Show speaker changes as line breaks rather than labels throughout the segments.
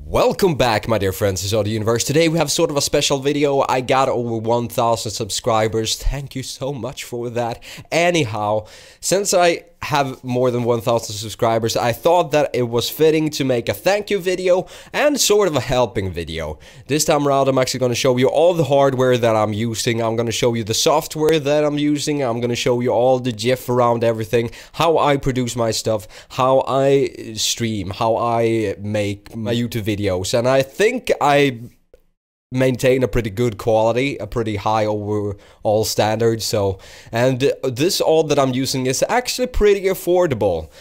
Welcome back, my dear friends of the universe. Today we have sort of a special video. I got over 1,000 subscribers. Thank you so much for that. Anyhow, since I have more than 1,000 subscribers, I thought that it was fitting to make a thank you video and sort of a helping video. This time around, I'm actually going to show you all the hardware that I'm using. I'm going to show you the software that I'm using. I'm going to show you all the GIF around everything, how I produce my stuff, how I stream, how I make my YouTube videos. And I think I maintain a pretty good quality, a pretty high overall standard. So, and this all that I'm using is actually pretty affordable.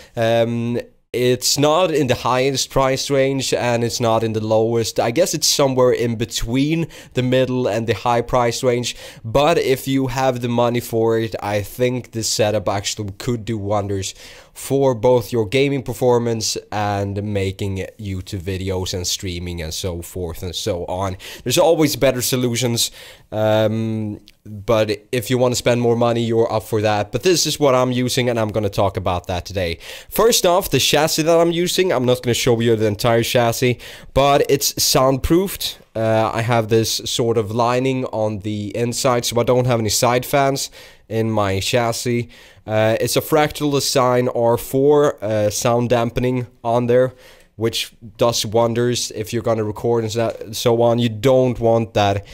It's not in the highest price range and it's not in the lowest. I guess it's somewhere in between the middle and the high price range. But if you have the money for it, I think this setup actually could do wonders for both your gaming performance and making YouTube videos and streaming and so forth and so on. There's always better solutions, but if you want to spend more money, you're up for that. But this is what I'm using and I'm going to talk about that today. First off, the chassis that I'm using, I'm not going to show you the entire chassis, but it's soundproofed. I have this sort of lining on the inside, so I don't have any side fans in my chassis. It's a fractal design R4 sound dampening on there, which does wonders if you're going to record and so on. You don't want that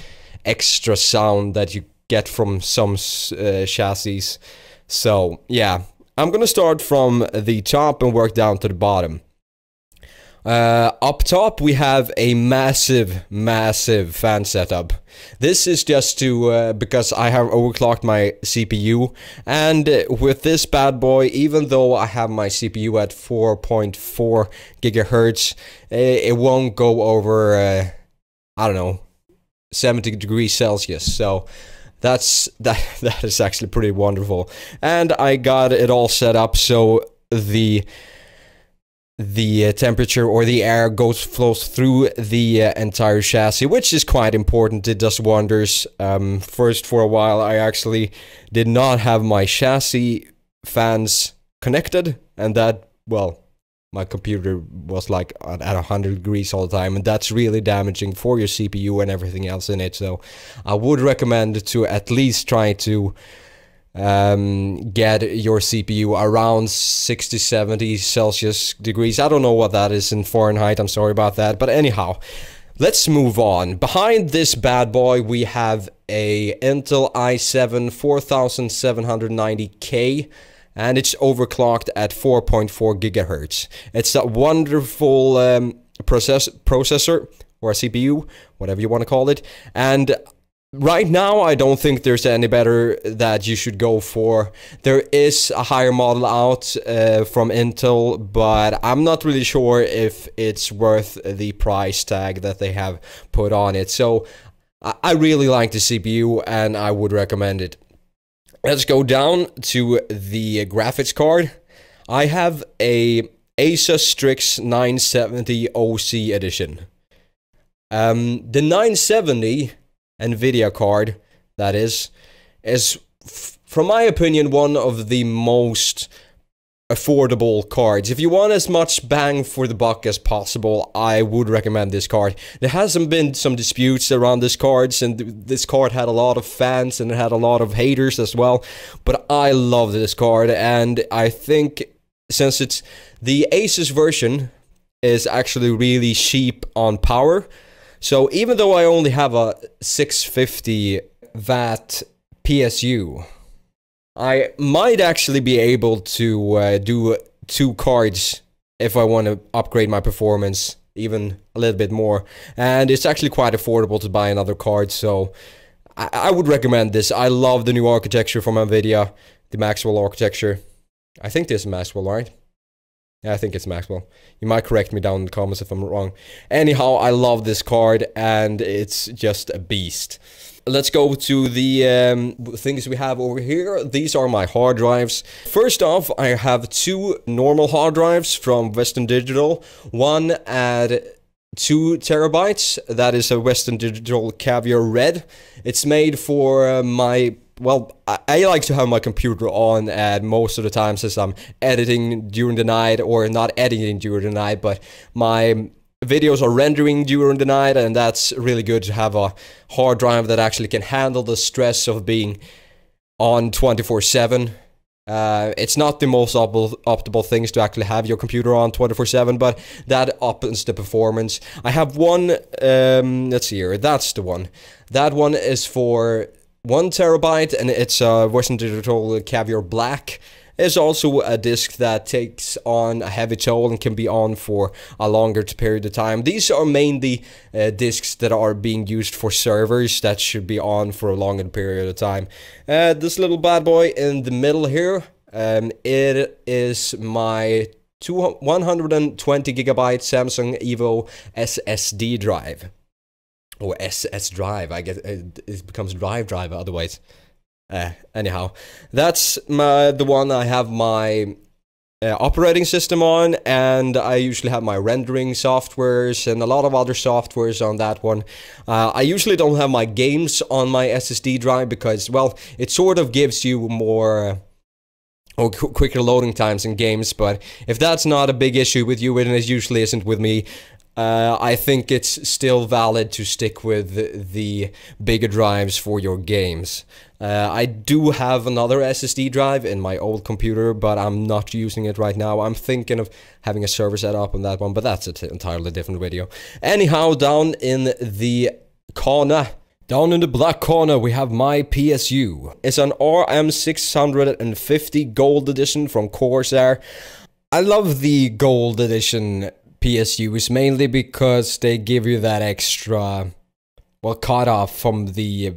extra sound that you get from some chassis. So yeah, I'm going to start from the top and work down to the bottom. Up top we have a massive fan setup. This is just to because I have overclocked my CPU, and with this bad boy, even though I have my CPU at 4.4 gigahertz, it won't go over I don't know, 70 degrees Celsius. So that is actually pretty wonderful. And I got it all set up so the temperature or the air flows through the entire chassis, which is quite important. It does wonders. First, for a while, I actually did not have my chassis fans connected, and that, well, my computer was like at 100 degrees all the time, and that's really damaging for your CPU and everything else in it. So I would recommend to at least try to get your CPU around 60-70 Celsius degrees. I don't know what that is in Fahrenheit, I'm sorry about that, but anyhow, let's move on. Behind this bad boy we have a Intel i7 4790K, and it's overclocked at 4.4 gigahertz. It's a wonderful processor, or a CPU, whatever you want to call it, and right now, I don't think there's any better that you should go for. There is a higher model out from Intel, but I'm not really sure if it's worth the price tag that they have put on it. So I really like the CPU and I would recommend it. Let's go down to the graphics card. I have a Asus Strix 970 OC edition. The 970 NVIDIA card, that is from my opinion one of the most affordable cards. If you want as much bang for the buck as possible, I would recommend this card. There hasn't been some disputes around this card, and this card had a lot of fans and it had a lot of haters as well, but I love this card, and I think since it's the Asus version is actually really cheap on power. So even though I only have a 650 watt PSU, I might actually be able to do 2 cards if I want to upgrade my performance even a little bit more. And it's actually quite affordable to buy another card, so I would recommend this. I love the new architecture from NVIDIA, the Maxwell architecture. I think this is Maxwell, right? Yeah, I think it's Maxwell. You might correct me down in the comments if I'm wrong. Anyhow, I love this card and it's just a beast. Let's go to the things we have over here. These are my hard drives. First off, I have 2 normal hard drives from Western Digital. One at 2 terabytes. That is a Western Digital Caviar Red. It's made for my... Well, I like to have my computer on at most of the times as I'm editing during the night, or not editing during the night, but my videos are rendering during the night, and that's really good to have a hard drive that actually can handle the stress of being on 24/7. It's not the most optimal things to actually have your computer on 24/7, but that uppens the performance. I have one, let's see here, that's the one. That one is for 1 terabyte, and it's a Western Digital Caviar Black. It's also a disc that takes on a heavy toll and can be on for a longer period of time. These are mainly discs that are being used for servers that should be on for a longer period of time. This little bad boy in the middle here, it is my 120 gigabyte Samsung Evo SSD drive. Or SS drive, I guess it becomes drive otherwise. Anyhow, that's the one I have my operating system on, and I usually have my rendering softwares and a lot of other softwares on that one. I usually don't have my games on my SSD drive because, well, it sort of gives you more or quicker loading times in games, but if that's not a big issue with you, and it usually isn't with me, I think it's still valid to stick with the bigger drives for your games. I do have another SSD drive in my old computer, but I'm not using it right now. I'm thinking of having a server set up on that one, but that's an entirely different video. Anyhow, down in the corner, down in the black corner, we have my PSU. It's an RM650 Gold Edition from Corsair. I love the Gold Edition PSUs mainly because they give you that extra, well, cut off from the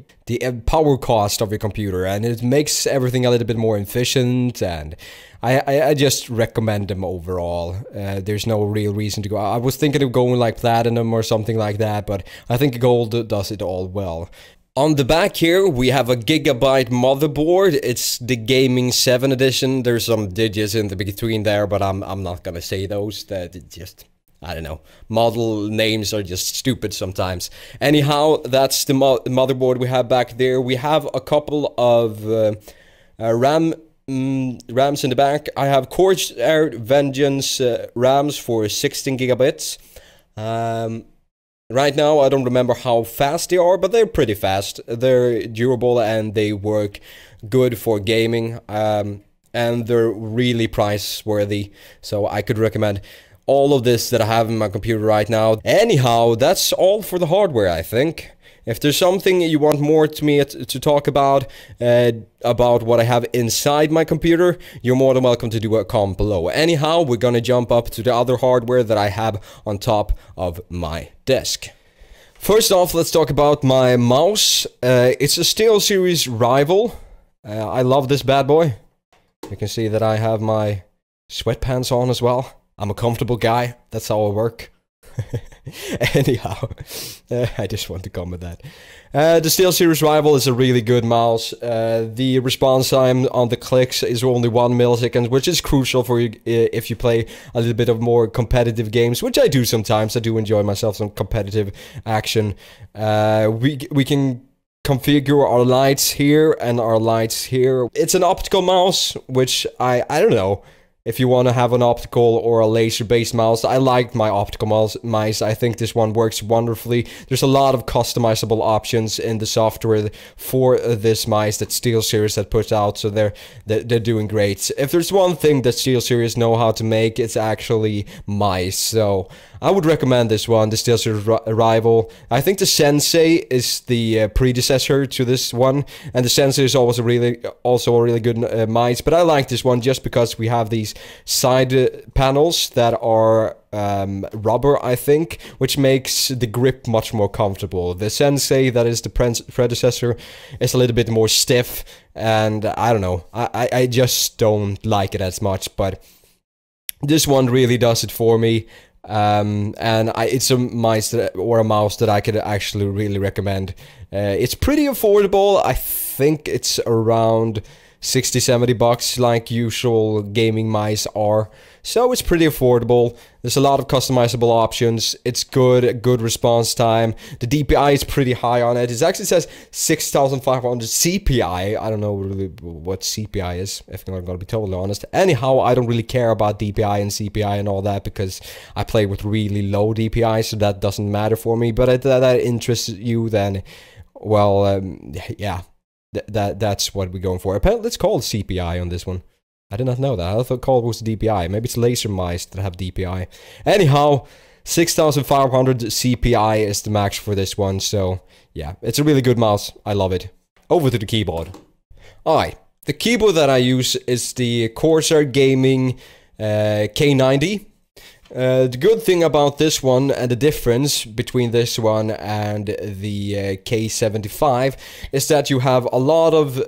power cost of your computer, and it makes everything a little bit more efficient, and I just recommend them overall. There's no real reason to go. I was thinking of going like platinum or something like that, but I think gold does it all well. On the back here, we have a gigabyte motherboard. It's the Gaming 7 edition. There's some digits in the between there, but I'm not gonna say those. That just, I don't know. Model names are just stupid sometimes. Anyhow, that's the motherboard we have back there. We have a couple of RAMs in the back. I have Corsair Vengeance RAMs for 16 gigabits. Right now, I don't remember how fast they are, but they're pretty fast. They're durable and they work good for gaming. And they're really price worthy, so I could recommend all of this that I have in my computer right now. Anyhow, that's all for the hardware, I think. If there's something you want more to me to talk about what I have inside my computer, you're more than welcome to do a comment below. Anyhow, we're gonna jump up to the other hardware that I have on top of my desk. First off, let's talk about my mouse. It's a SteelSeries Rival. I love this bad boy. You can see that I have my sweatpants on as well. I'm a comfortable guy, that's how I work. Anyhow, I just want to comment that. The SteelSeries Rival is a really good mouse. The response time on the clicks is only 1 millisecond, which is crucial for you if you play a little bit of more competitive games, which I do sometimes. I do enjoy myself some competitive action. We can configure our lights here and our lights here. It's an optical mouse, which I don't know if you want to have an optical or a laser-based mouse. I like my optical mice. I think this one works wonderfully. There's a lot of customizable options in the software for this mice that SteelSeries had put out, so they're doing great. If there's one thing that SteelSeries know how to make, it's actually mice. So I would recommend this one, the SteelSeries Rival. I think the Sensei is the predecessor to this one, and the Sensei is also a really good mice. But I like this one just because we have these side panels that are rubber, I think, which makes the grip much more comfortable. The Sensei, that is the predecessor, is a little bit more stiff, and I don't know, I just don't like it as much, but this one really does it for me. And it's a mouse that I could actually really recommend. It's pretty affordable. I think it's around $60-70 like usual gaming mice are. So it's pretty affordable. There's a lot of customizable options. It's good response time. The DPI is pretty high on it. It actually says 6500 CPI. I don't know really what CPI is, if I'm gonna be totally honest. Anyhow, I don't really care about DPI and CPI and all that because I play with really low DPI, so that doesn't matter for me. But if that interests you, then, well, yeah, that's what we're going for. Apparently, it's called CPI on this one. I did not know that. I thought called was DPI. Maybe it's laser mice that have DPI. Anyhow, 6500 CPI is the max for this one. So yeah, it's a really good mouse. I love it. Over to the keyboard. Alright, the keyboard that I use is the Corsair Gaming K90. The good thing about this one and the difference between this one and the K75 is that you have a lot of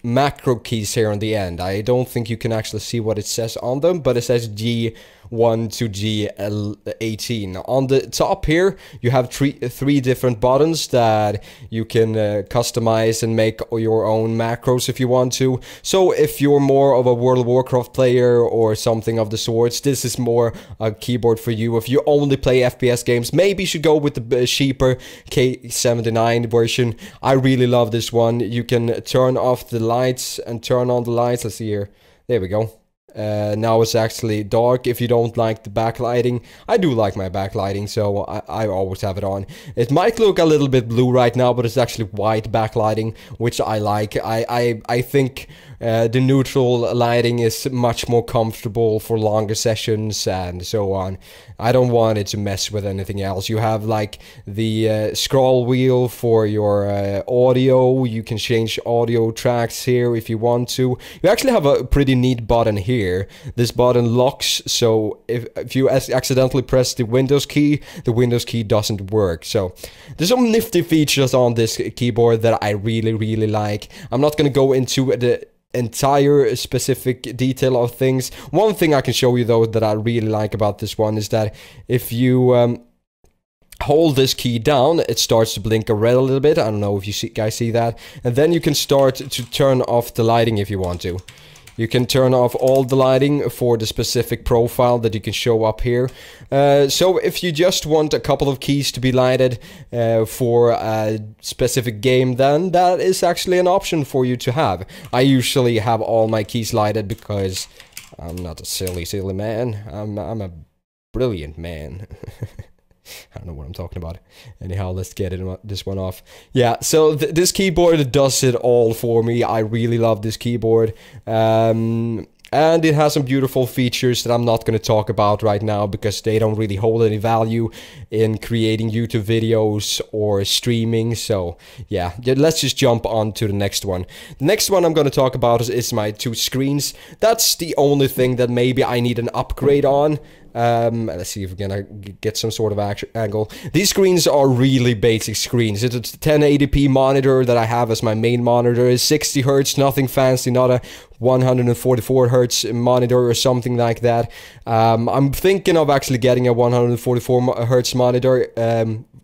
macro keys here on the end. I don't think you can actually see what it says on them, but it says G1 to G18. On the top here, you have three different buttons that you can customize and make your own macros if you want to. So if you're more of a World of Warcraft player or something of the sorts, this is more a keyboard for you. If you only play FPS games, maybe you should go with the cheaper K79 version. I really love this one. You can turn off the lights and turn on the lights. Let's see here. There we go. Now it's actually dark if you don't like the backlighting. I do like my backlighting, so I always have it on. It might look a little bit blue right now, but it's actually white backlighting, which I like. I think the neutral lighting is much more comfortable for longer sessions and so on. I don't want it to mess with anything else. You have like the scroll wheel for your audio. You can change audio tracks here if you want to. You actually have a pretty neat button here. This button locks, so if you accidentally press the Windows key doesn't work. So there's some nifty features on this keyboard that I really like. I'm not gonna go into the entire specific detail of things. One thing I can show you though that I really like about this one is that if you hold this key down, it starts to blink a red a little bit. I don't know if you guys see that. And then you can start to turn off the lighting if you want to. You can turn off all the lighting for the specific profile that you can show up here. So if you just want a couple of keys to be lighted for a specific game, then that is actually an option for you to have. I usually have all my keys lighted because I'm not a silly man. I'm a brilliant man. I don't know what I'm talking about. Anyhow, let's get this one off. Yeah, so this keyboard does it all for me. I really love this keyboard. And it has some beautiful features that I'm not going to talk about right now because they don't really hold any value in creating YouTube videos or streaming. So yeah, let's just jump on to the next one. The next one I'm going to talk about is my two screens. That's the only thing that maybe I need an upgrade on. Let's see if we're gonna get some sort of angle. These screens are really basic screens. It's a 1080p monitor that I have as my main monitor. It's 60 Hz, nothing fancy, not a 144 Hz monitor or something like that. I'm thinking of actually getting a 144 Hz monitor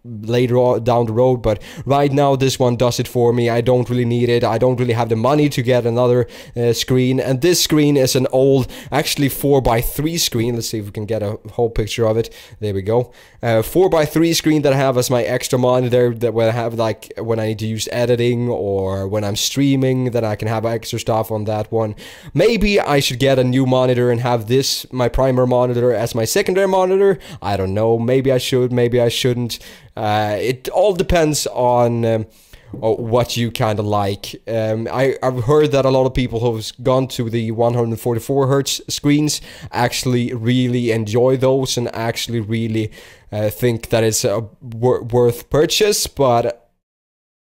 later on down the road, but right now this one does it for me. I don't really need it. I don't really have the money to get another screen, and this screen is an old, actually 4x3 screen. Let's see if we can get a whole picture of it. There we go. 4x3 screen that I have as my extra monitor, that when I have, like, when I need to use editing or when I'm streaming, that I can have extra stuff on that one. Maybe I should get a new monitor and have this, my primary monitor, as my secondary monitor. I don't know. Maybe I should, maybe I shouldn't. It all depends on what you kind of like. I've heard that a lot of people who've gone to the 144 Hz screens actually really enjoy those and actually really think that it's a worth purchase, but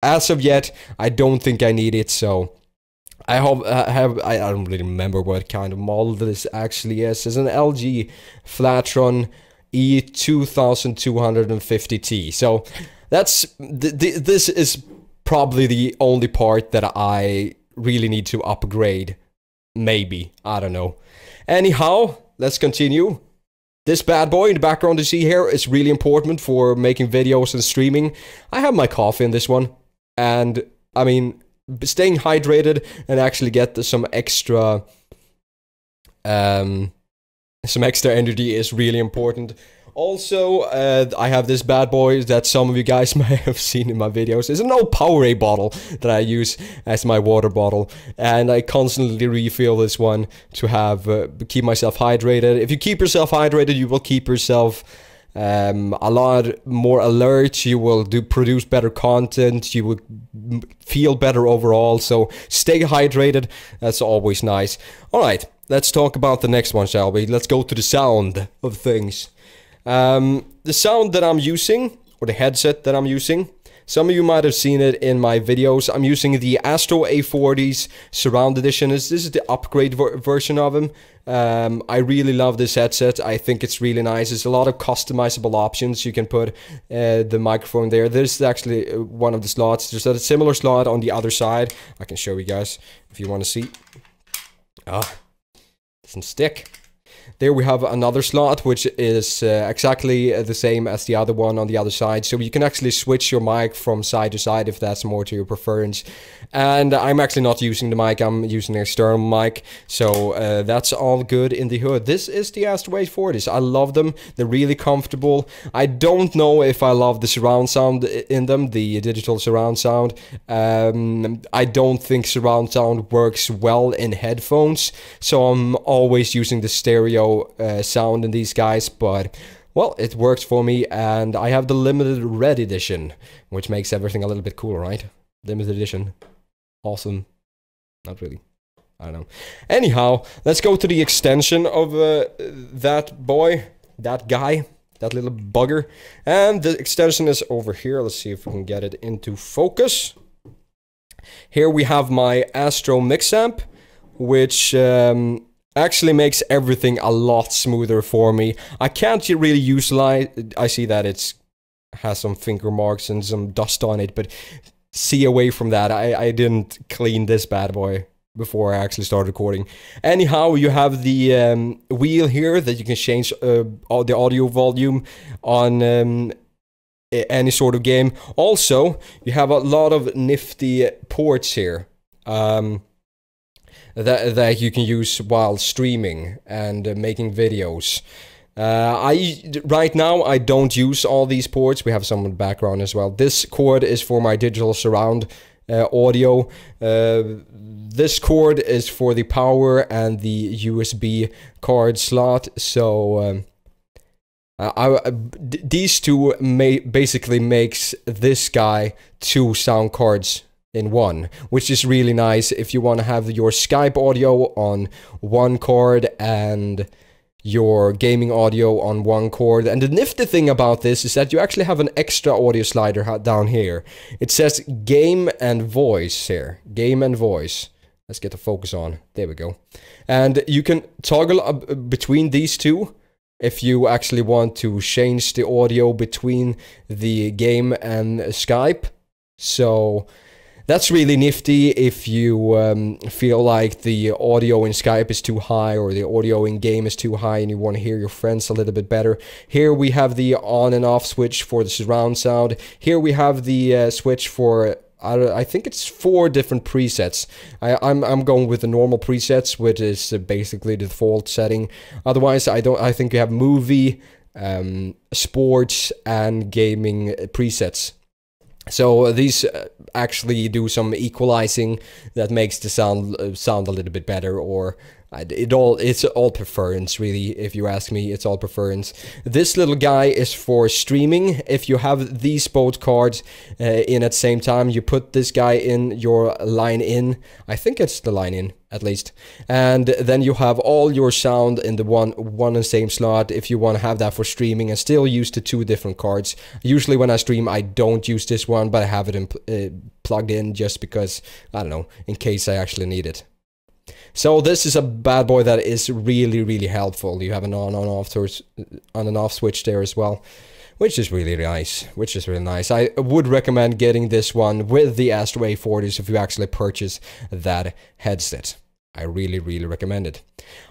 as of yet, I don't think I need it, so I don't really remember what kind of model this actually is. It's an LG Flatron E2250T. So that's this is probably the only part that I really need to upgrade. Maybe, I don't know. Anyhow, let's continue. This bad boy in the background you see here is really important for making videos and streaming. I have my coffee in this one, and I mean, staying hydrated and actually get some extra energy is really important. Also, I have this bad boy that some of you guys may have seen in my videos. It's an old Powerade bottle that I use as my water bottle, and I constantly refill this one to have keep myself hydrated. If you keep yourself hydrated, you will keep yourself a lot more alert. You will produce better content. You will feel better overall. So stay hydrated. That's always nice. All right, let's talk about the next one, shall we? Let's go to the sound of things. The sound that I'm using, or the headset that I'm using, some of you might have seen it in my videos. I'm using the Astro A40's Surround Edition. This is the upgrade version of them. I really love this headset. I think it's really nice. There's a lot of customizable options. You can put the microphone there. This is actually one of the slots. There's a similar slot on the other side. I can show you guys if you want to see. Doesn't stick. There we have another slot, which is exactly the same as the other one on the other side. So you can actually switch your mic from side to side if that's more to your preference. And I'm actually not using the mic, I'm using an external mic. So that's all good in the hood. This is the Astro A40s. I love them. They're really comfortable. I don't know if I love the surround sound in them, the digital surround sound. I don't think surround sound works well in headphones. So I'm always using the stereo sound in these guys, but well, it works for me, and I have the limited red edition, which makes everything a little bit cooler, right? Limited edition. Awesome. Not really. I don't know. Anyhow, let's go to the extension of that boy, that guy, that little bugger. And the extension is over here. Let's see if we can get it into focus. Here we have my Astro Mix Amp, which actually makes everything a lot smoother for me. I can't really utilize. I see that it's has some finger marks and some dust on it, but see away from that. I didn't clean this bad boy before I actually started recording. Anyhow, you have the wheel here that you can change the audio volume on any sort of game. Also, you have a lot of nifty ports here. That you can use while streaming and making videos. Right now I don't use all these ports. We have some in the background as well. This cord is for my digital surround audio. This cord is for the power and the USB card slot. So these two basically makes this guy 2 sound cards in one, which is really nice if you want to have your Skype audio on one cord and your gaming audio on one cord. And the nifty thing about this is that you actually have an extra audio slider down here. It says game and voice here. Game and voice. Let's get the focus on. There we go. And you can toggle between these two if you actually want to change the audio between the game and Skype. So that's really nifty if you feel like the audio in Skype is too high or the audio in game is too high and you want to hear your friends a little bit better. Here we have the on and off switch for the surround sound. Here we have the switch for, I think it's 4 different presets. I'm going with the normal presets, which is basically the default setting. Otherwise, I think you have movie, sports, and gaming presets. So these actually do some equalizing that makes the sound a little bit better, or it's all preference, really. If you ask me, it's all preference. This little guy is for streaming. If you have these both cards in at the same time, you put this guy in your line in. I think it's the line in, at least. And then you have all your sound in the one and the same slot if you want to have that for streaming and still use the 2 different cards. Usually when I stream, I don't use this one, but I have it plugged in just because, I don't know, in case I actually need it. So this is a bad boy that is really, really helpful. You have an on and off switch there as well, which is really nice. I would recommend getting this one with the Astro A40s if you actually purchase that headset. I really, really recommend it.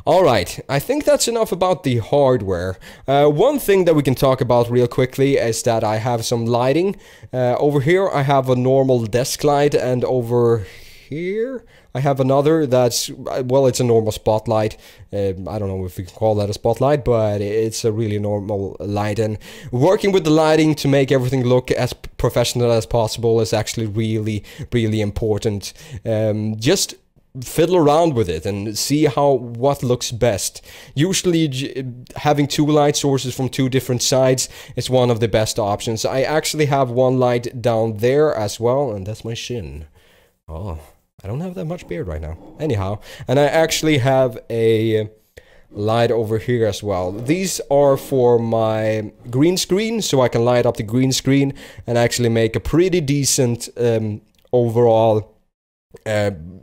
Alright, I think that's enough about the hardware. One thing that we can talk about real quickly is that I have some lighting. Over here I have a normal desk light, and over here I have another that's, well, it's a normal spotlight. I don't know if we can call that a spotlight, but it's a really normal light. And working with the lighting to make everything look as professional as possible is actually really, really important. Just fiddle around with it and see what looks best. Usually having two light sources from two different sides is one of the best options. I actually have one light down there as well, and that's my shin. Oh, I don't have that much beard right now. Anyhow, and I actually have a light over here as well. These are for my green screen, so I can light up the green screen and actually make a pretty decent overall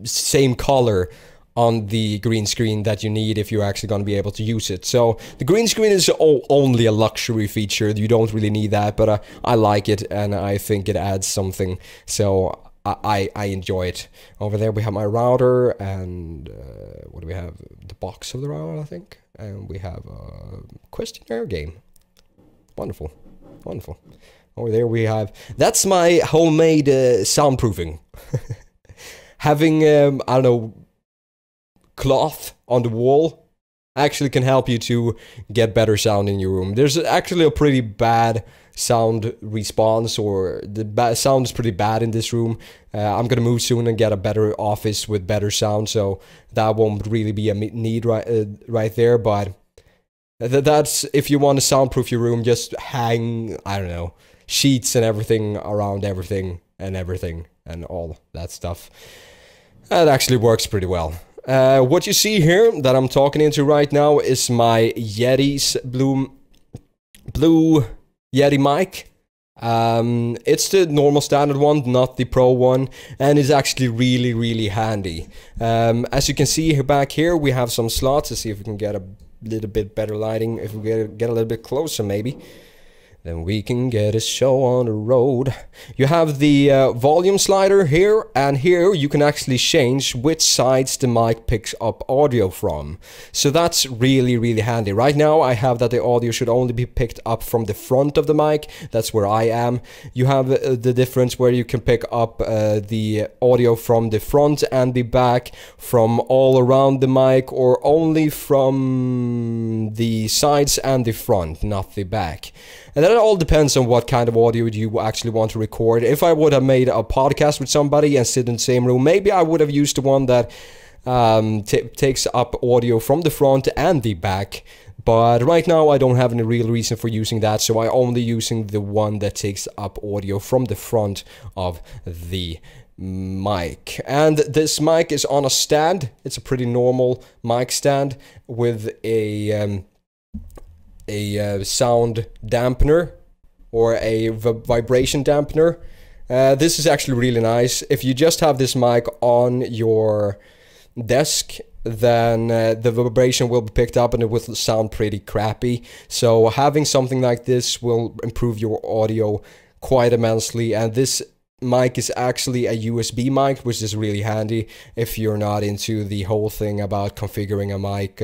same color on the green screen that you need if you're actually going to be able to use it. So the green screen is only a luxury feature. You don't really need that, but I like it and I think it adds something. So I enjoy it. Over there we have my router, and what do we have? The box of the router, I think. And we have a questionnaire game. Wonderful. Wonderful. Over there we have... That's my homemade soundproofing. Having, I don't know, cloth on the wall actually can help you to get better sound in your room. There's actually a pretty bad sound response, or the sound is pretty bad in this room. I'm gonna move soon and get a better office with better sound, so that won't really be a need right there, but that's, if you want to soundproof your room, just hang, I don't know, sheets and everything around everything and all that stuff. That actually works pretty well. What you see here that I'm talking into right now is my Yeti's blue Yeti mic. It's the normal standard one, not the pro one, and it's actually really, really handy. As you can see here, back here we have some slots. Let's see if we can get a little bit better lighting. If we get a little bit closer, maybe, then we can get a show on the road. You have the volume slider here, and here you can actually change which sides the mic picks up audio from. So that's really, really handy. Right now I have that the audio should only be picked up from the front of the mic. That's where I am. You have the difference where you can pick up the audio from the front and the back, from all around the mic, or only from the sides and the front, not the back. And that all depends on what kind of audio you actually want to record. If I would have made a podcast with somebody and sit in the same room, maybe I would have used the one that takes up audio from the front and the back. But right now I don't have any real reason for using that, so I'm only using the one that takes up audio from the front of the mic. And this mic is on a stand. It's a pretty normal mic stand with a sound dampener, or a vibration dampener. This is actually really nice. If you just have this mic on your desk, then the vibration will be picked up and it will sound pretty crappy. So having something like this will improve your audio quite immensely. And this mic is actually a USB mic, which is really handy if you're not into the whole thing about configuring a mic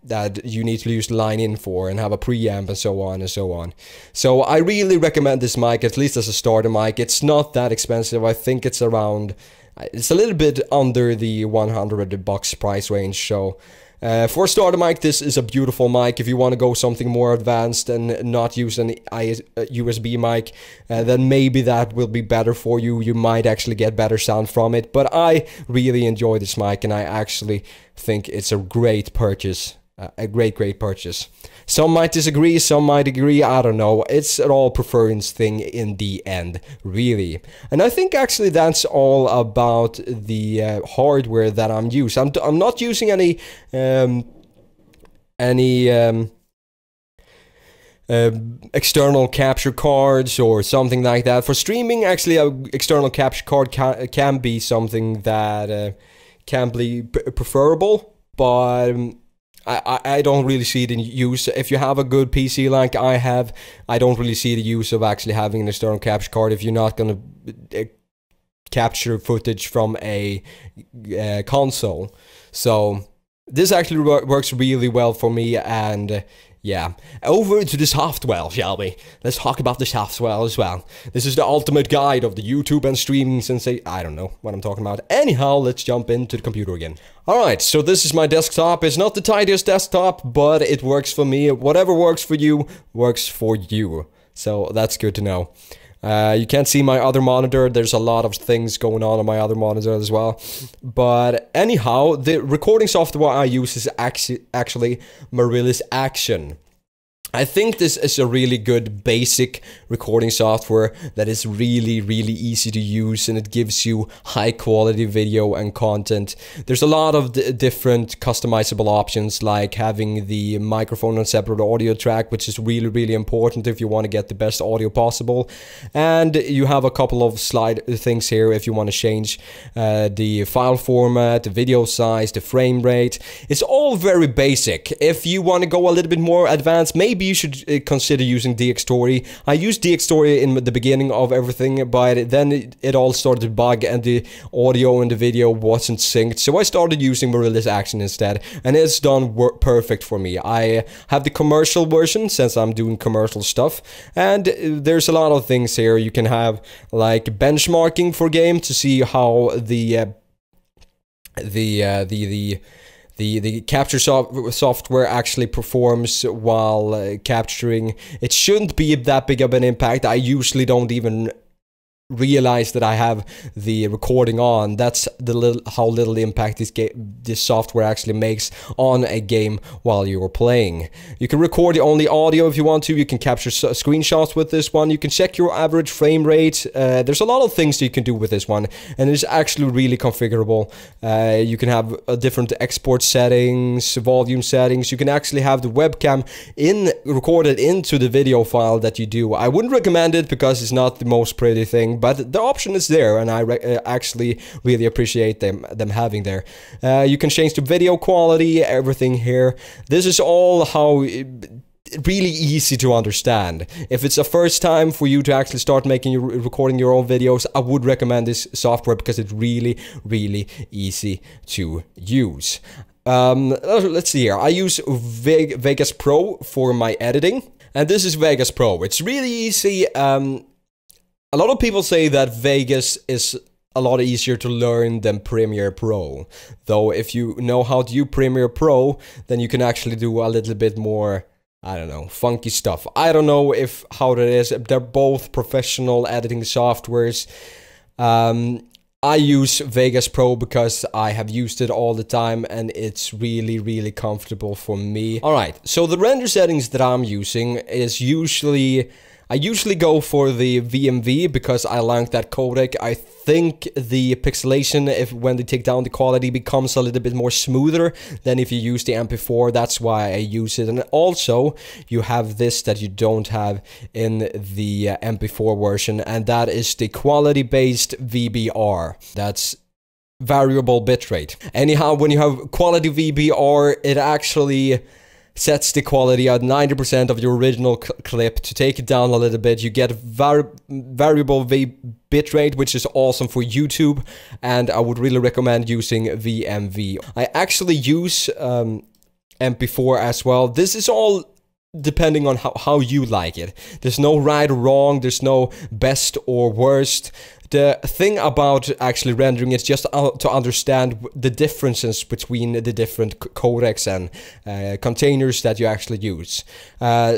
that you need to use the line in for and have a preamp and so on and so on. So I really recommend this mic, at least as a starter mic. It's not that expensive. I think it's around, it's a little bit under the $100 price range. So for a starter mic, this is a beautiful mic. If you want to go something more advanced and not use an USB mic, then maybe that will be better for you. You might actually get better sound from it. But I really enjoy this mic, and I actually think it's a great purchase. A great purchase. Some might disagree, some might agree, I don't know. It's an all preference thing in the end, really. And I think actually that's all about the hardware that I'm using. I'm not using any external capture cards or something like that. For streaming, actually, an external capture card can be something that can be preferable, but I don't really see the use. If you have a good PC like I have, I don't really see the use of actually having an external capture card if you're not going to capture footage from a console. So this actually works really well for me, and Yeah, over to the software, shall we? Let's talk about the software as well. This is the ultimate guide of the YouTube and streaming sensei. I don't know what I'm talking about. Anyhow, let's jump into the computer again. Alright, so this is my desktop. It's not the tidiest desktop, but it works for me. Whatever works for you, works for you. So that's good to know. You can't see my other monitor. There's a lot of things going on my other monitor as well. But anyhow, the recording software I use is actually Marilla's Action. I think this is a really good basic recording software that is really easy to use, and it gives you high quality video and content. There's a lot of different customizable options, like having the microphone on separate audio track, which is really important if you want to get the best audio possible. And you have a couple of slide things here if you want to change the file format, the video size, the frame rate. It's all very basic. If you want to go a little bit more advanced, maybe you should consider using DxTory. I used DxTory in the beginning of everything, but then it all started to bug and the audio and the video wasn't synced. So I started using Marilla's Action instead, and it's done perfect for me. I have the commercial version since I'm doing commercial stuff, and there's a lot of things here. You can have like benchmarking for game to see how the capture software actually performs while capturing. It shouldn't be that big of an impact. I usually don't even realize that I have the recording on. That's how little impact this software actually makes on a game while you're playing. You can record only audio if you want to. You can capture screenshots with this one. You can check your average frame rate. There's a lot of things you can do with this one, and it's actually really configurable. You can have different export settings, volume settings. You can actually have the webcam recorded into the video file that you do. I wouldn't recommend it because it's not the most pretty thing, but the option is there, and I actually really appreciate them having there. You can change the video quality, everything here. This is all how really easy to understand. If it's a first time for you to actually start recording your own videos, I would recommend this software because it's really easy to use. Let's see here. I use Vegas Pro for my editing, and this is Vegas Pro. It's really easy. A lot of people say that Vegas is a lot easier to learn than Premiere Pro. Though if you know how to use Premiere Pro, then you can actually do a little bit more, I don't know, funky stuff. I don't know how that is. They're both professional editing softwares. I use Vegas Pro because I have used it all the time, and it's really comfortable for me. Alright, so the render settings that I'm using is I usually go for the VMV because I like that codec. I think the pixelation, when they take down the quality, becomes a little bit more smoother than if you use the MP4. That's why I use it. And also, you have this that you don't have in the MP4 version, and that is the quality-based VBR. That's variable bitrate. Anyhow, when you have quality VBR, it actually sets the quality at 90% of your original clip. To take it down a little bit, you get variable bitrate, which is awesome for YouTube, and I would really recommend using VMV. I actually use MP4 as well. This is all depending on how you like it. There's no right or wrong, there's no best or worst. The thing about actually rendering is just to understand the differences between the different codecs and containers that you actually use.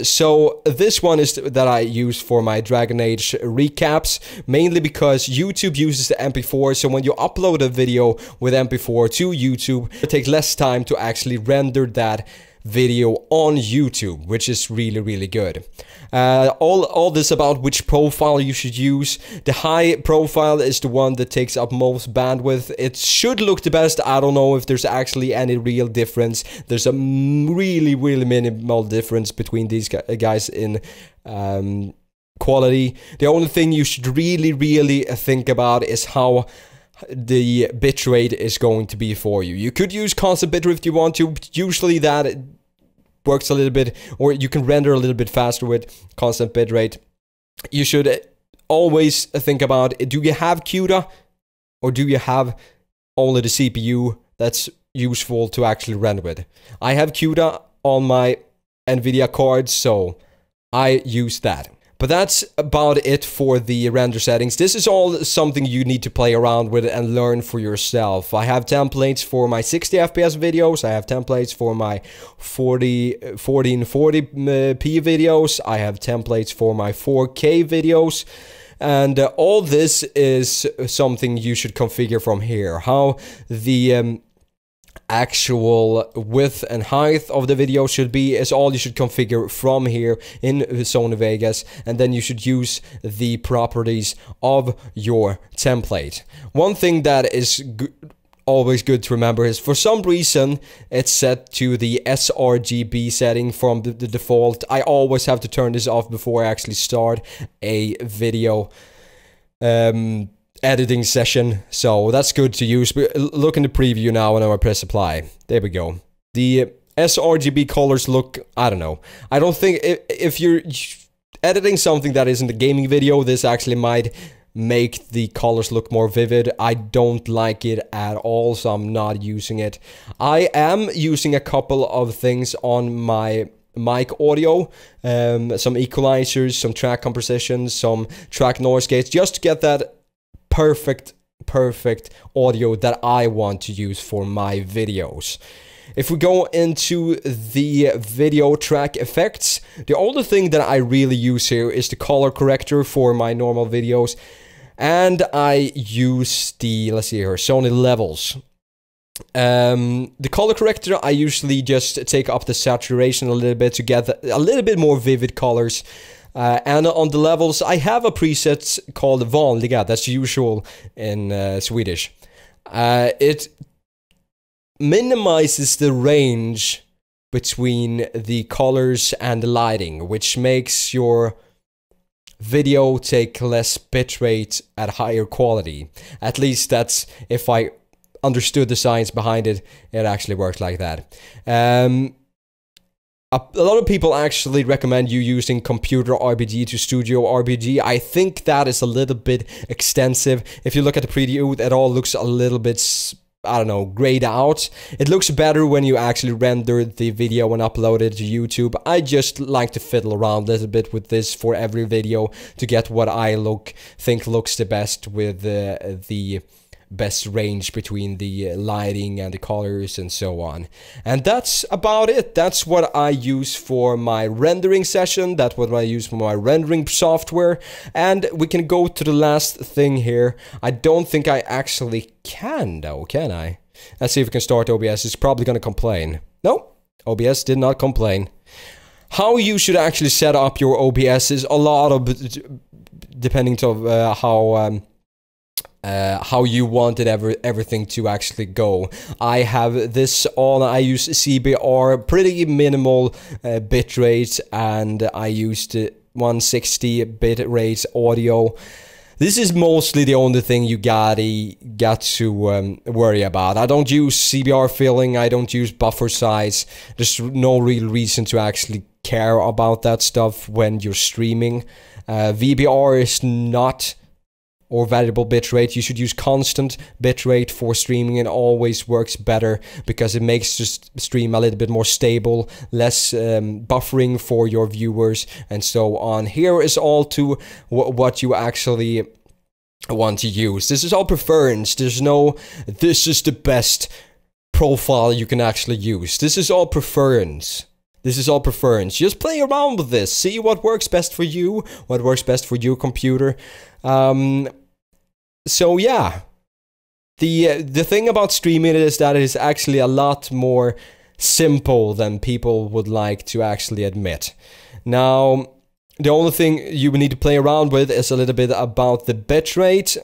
So this one is that I use for my Dragon Age recaps, mainly because YouTube uses the MP4, so when you upload a video with MP4 to YouTube, it takes less time to actually render that video on YouTube, which is really good. All this about which profile you should use. The high profile is the one that takes up most bandwidth. It should look the best. I don't know if there's actually any real difference. There's a really minimal difference between these guys in quality. The only thing you should really think about is how the bitrate is going to be for you. You could use constant bitrate if you want to. Usually that works a little bit, or you can render a little bit faster with constant bitrate. You should always think about, do you have CUDA, or do you have only the CPU that's useful to actually render with? I have CUDA on my NVIDIA card, so I use that. But that's about it for the render settings. This is all something you need to play around with and learn for yourself. I have templates for my 60 FPS videos. I have templates for my 1440p videos. I have templates for my 4K videos. And all this is something you should configure from here. How the actual width and height of the video should be is all you should configure from here in Sony Vegas, and then you should use the properties of your template. One thing that is always good to remember is, for some reason, it's set to the sRGB setting from the default. I always have to turn this off before I actually start a video editing session, so that's good to use. But look in the preview now, and I press apply. There we go. The sRGB colors look, I don't know. I don't think if you're editing something that isn't a gaming video, this actually might make the colors look more vivid. I don't like it at all, so I'm not using it. I am using a couple of things on my mic audio, some equalizers, some track compositions, some track noise gates, just to get that perfect audio that I want to use for my videos. If we go into the video track effects, the only thing that I really use here is the color corrector for my normal videos, and I use the, let's see here, Sony levels. The color corrector, I usually just take up the saturation a little bit to get a little bit more vivid colors. And on the levels, I have a preset called vanliga, that's usual in Swedish. It minimizes the range between the colors and the lighting, which makes your video take less bitrate at higher quality. At least that's, if I understood the science behind it, it actually works like that. A lot of people actually recommend you using computer RBG to studio RBG. I think that is a little bit extensive. If you look at the preview, it all looks a little bit, I don't know, grayed out. It looks better when you actually render the video and upload it to YouTube. I just like to fiddle around a little bit with this for every video to get what I think looks the best with the best range between the lighting and the colors and so on. And that's about it. That's what I use for my rendering session. That's what I use for my rendering software. And we can go to the last thing here. I don't think I actually can though, can I? Let's see if we can start OBS. It's probably going to complain. No, OBS did not complain. How you should actually set up your OBS is a lot of, depending on how you wanted everything to actually go. I have this on, I use CBR, pretty minimal bitrate, and I used 160 bitrate audio. This is mostly the only thing you got to worry about. I don't use CBR filling, I don't use buffer size. There's no real reason to actually care about that stuff when you're streaming. VBR is not, or variable bitrate. You should use constant bitrate for streaming. It always works better because it makes the stream a little bit more stable, less buffering for your viewers, and so on. Here is all to what you actually want to use. This is all preference. There's no, this is the best profile you can actually use. This is all preference. This is all preference. Just play around with this. See what works best for you, what works best for your computer. So yeah, the thing about streaming is that it is actually a lot more simple than people would like to actually admit. Now, the only thing you need to play around with is a little bit about the bitrate.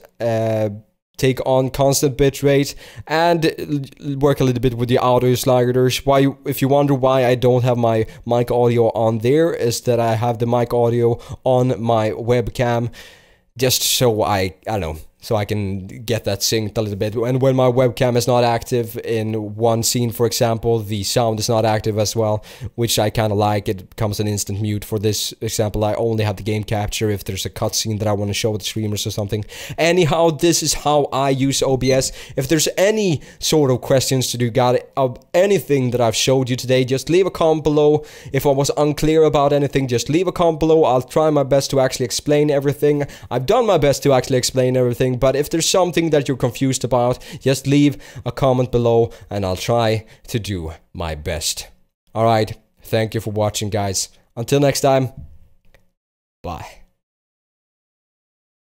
Take on constant bitrate and work a little bit with the audio sliders. Why, if you wonder why I don't have my mic audio on there, is that I have the mic audio on my webcam, just so I don't know, so I can get that synced a little bit. And when my webcam is not active in one scene, for example, the sound is not active as well, which I kind of like. It becomes an instant mute. For this example, I only have the game capture if there's a cutscene that I want to show the streamers or something. Anyhow, this is how I use OBS. If there's any sort of questions to do of anything that I've showed you today, just leave a comment below. If I was unclear about anything, just leave a comment below. I'll try my best to actually explain everything. I've done my best to actually explain everything, but if there's something that you're confused about, just leave a comment below and I'll try to do my best. Alright, thank you for watching, guys. Until next time, bye.